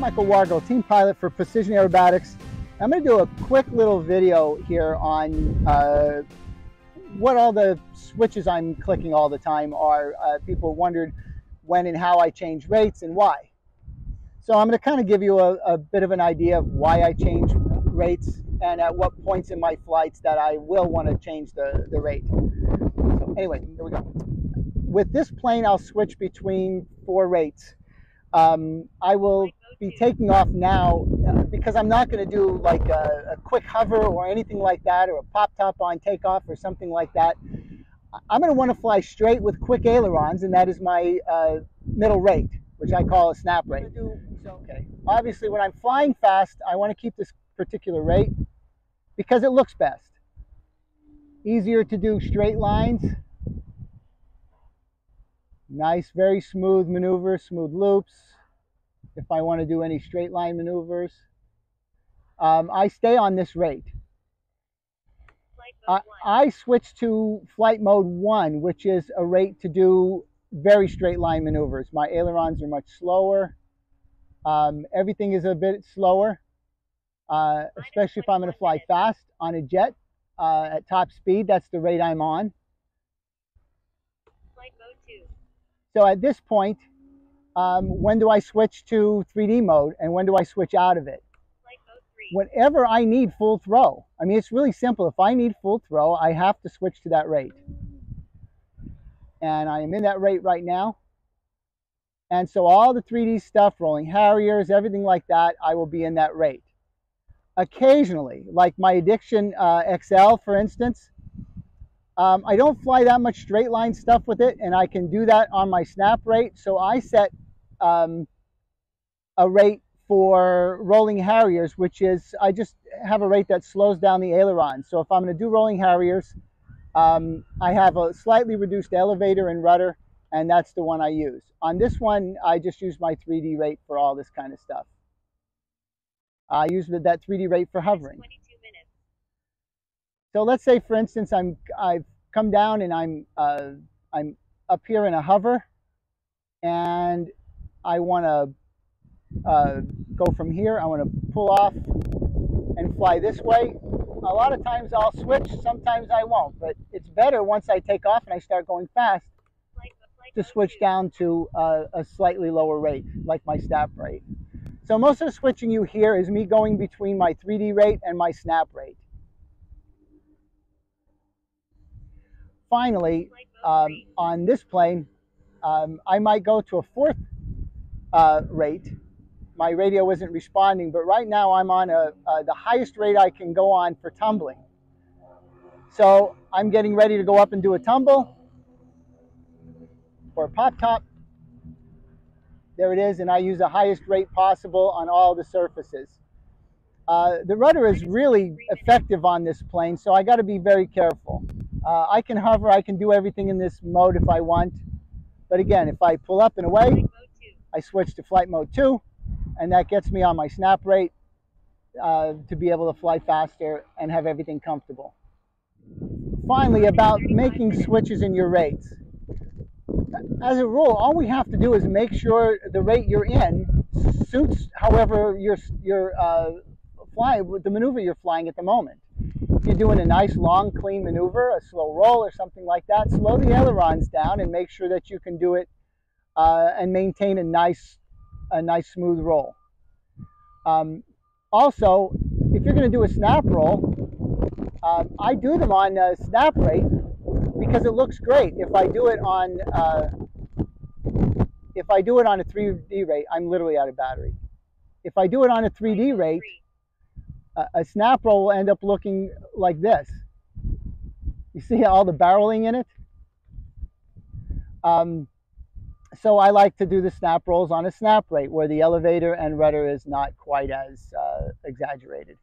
Michael Wargo, team pilot for Precision Aerobatics. I'm going to do a quick little video here on what all the switches I'm clicking all the time are. People wondered when and how I change rates and why. So I'm going to kind of give you a bit of an idea of why I change rates and at what points in my flights that I will want to change the rate. So anyway, here we go. With this plane, I'll switch between 4 rates. I will be taking off now because I'm not going to do like a quick hover or anything like that, or a pop top on takeoff or something like that. I'm going to want to fly straight with quick ailerons, and that is my middle rate, which I call a snap rate. Okay. Obviously, when I'm flying fast, I want to keep this particular rate because it looks best. Easier to do straight lines. Nice, very smooth maneuvers, smooth loops. If I want to do any straight line maneuvers, I stay on this rate. I switch to flight mode 1, which is a rate to do very straight line maneuvers. My ailerons are much slower. Everything is a bit slower, especially if I'm going to fly fast on a jet at top speed. That's the rate I'm on. Flight mode 2. So at this point, when do I switch to 3D mode and when do I switch out of it? Flight mode 3. Whenever I need full throw. I mean, it's really simple. If I need full throw, I have to switch to that rate. And I am in that rate right now. And so all the 3D stuff, rolling Harriers, everything like that, I will be in that rate. Occasionally, like my Addiction XL, for instance, I don't fly that much straight line stuff with it, and I can do that on my snap rate. So I set a rate for rolling Harriers, which is, I just have a rate that slows down the aileron. So if I'm going to do rolling Harriers, I have a slightly reduced elevator and rudder, and that's the one I use. On this one, I just use my 3D rate for all this kind of stuff. I use that 3D rate for hovering. 22 minutes. So let's say, for instance, I've come down and I'm up here in a hover, and I want to go from here. I want to pull off and fly this way. A lot of times I'll switch, sometimes I won't, but it's better once I take off and I start going fast to switch down to a slightly lower rate, like my snap rate. So most of the switching you hear is me going between my 3D rate and my snap rate. Finally, on this plane, I might go to a 4th rate. My radio isn't responding, but right now I'm on the highest rate I can go on for tumbling. So I'm getting ready to go up and do a tumble or a pop top. There it is, and I use the highest rate possible on all the surfaces. The rudder is really effective on this plane, so I got to be very careful. I can hover, I can do everything in this mode if I want, but again, if I pull up and away, I switch to flight mode 2, and that gets me on my snap rate to be able to fly faster and have everything comfortable. Finally, about making switches in your rates. As a rule, all we have to do is make sure the rate you're in suits however you're flying, the maneuver you're flying at the moment. If you're doing a nice long clean maneuver, a slow roll or something like that, slow the ailerons down and make sure that you can do it and maintain a nice smooth roll. Also, if you're going to do a snap roll, I do them on snap rate because it looks great. If I do it on a 3D rate, I'm literally out of battery. If I do it on a 3D rate, a snap roll will end up looking like this. You see all the barreling in it? So I like to do the snap rolls on a snap rate where the elevator and rudder is not quite as exaggerated.